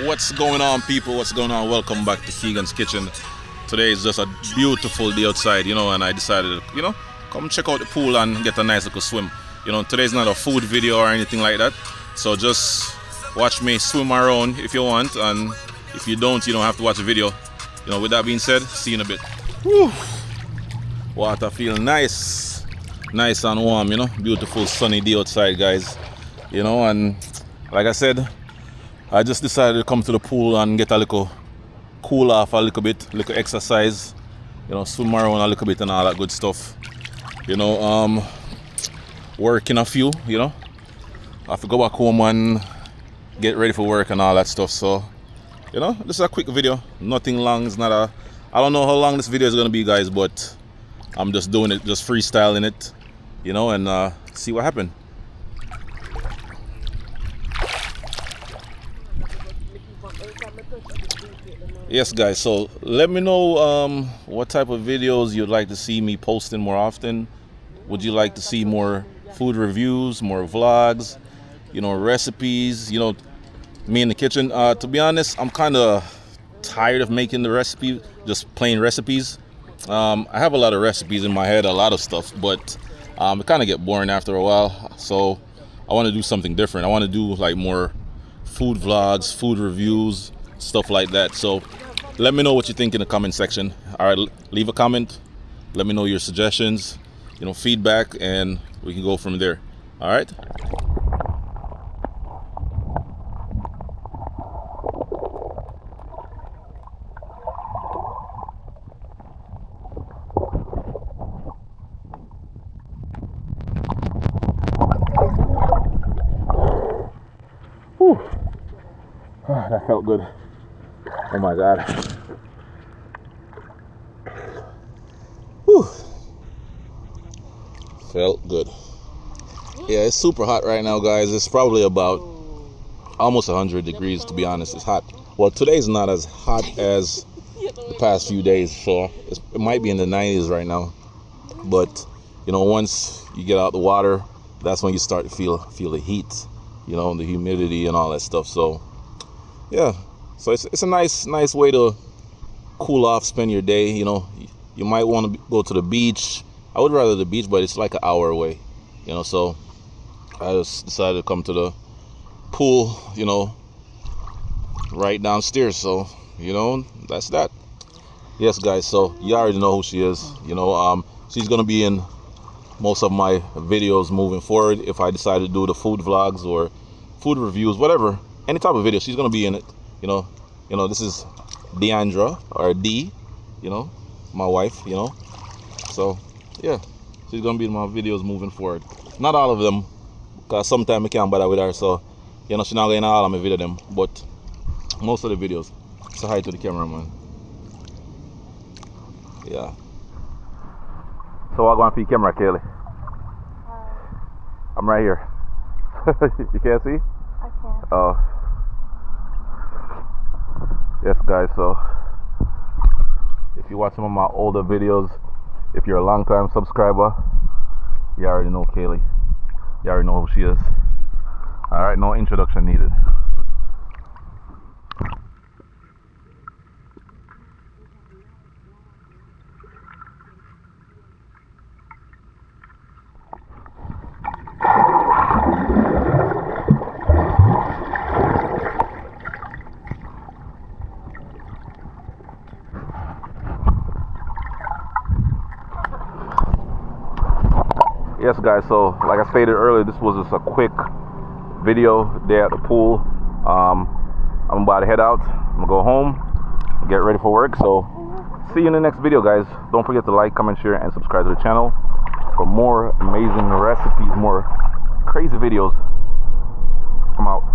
What's going on, people? What's going on? Welcome back to Keegan's Kitchen. Today is just a beautiful day outside, and I decided to, come check out the pool and get a nice little swim. Today's not a food video or anything like that, so just watch me swim around if you want, and if you don't have to watch the video. With that being said, see you in a bit. Whew. Water feel nice and warm, beautiful sunny day outside, guys. And like I said, I just decided to come to the pool and get a little cool off a little bit, little exercise, swim around a little bit and all that good stuff. Working a few, I have to go back home and get ready for work and all that stuff. So, this is a quick video, nothing long. It's not I don't know how long this video is gonna be, guys, but I'm just doing it, just freestyling it, and see what happens. Yes, guys, so let me know what type of videos you'd like to see me posting more often. Would you like to see more food reviews, more vlogs, recipes, me in the kitchen? To be honest, I'm kind of tired of making the recipe, just plain recipes. I have a lot of recipes in my head, a lot of stuff, but it kind of get boring after a while. So I want to do something different. I want to do like more food vlogs, food reviews, stuff like that. So let me know what you think in the comment section. All right, leave a comment, let me know your suggestions, feedback, and we can go from there. All right. Whew. Oh, that felt good. Oh my God. Whew. Felt good. Yeah, it's super hot right now, guys. It's probably about almost 100 degrees, to be honest. It's hot. Well, today's not as hot as the past few days, so it might be in the 90s right now. But once you get out the water, that's when you start to feel the heat, the humidity and all that stuff. So yeah. So it's a nice way to cool off, spend your day. You might want to go to the beach. I would rather the beach, but it's like an hour away. So I just decided to come to the pool, right downstairs. So that's that. Yes, guys. So you already know who she is. She's gonna be in most of my videos moving forward. If I decide to do the food vlogs or food reviews, whatever, any type of video, she's gonna be in it. This is Deandra, or D, my wife, so yeah, she's gonna be in my videos moving forward. Not all of them, because sometimes I can't bother with her, so she's not going to all of my video them, but most of the videos. Say hi to the cameraman. Yeah. So I'll go on for your camera, Kaylee. I'm right here. You can't see? I can't. Oh. Yes, guys, so if you watch some of my older videos, if you're a long time subscriber, you already know Kaylee. You already know who she is. Alright, no introduction needed. Yes, guys, so like I stated earlier, this was just a quick video there at the pool. I'm about to head out. I'm gonna go home, get ready for work. So see you in the next video, guys. Don't forget to like, comment, share, and subscribe to the channel for more amazing recipes, more crazy videos. I'm out.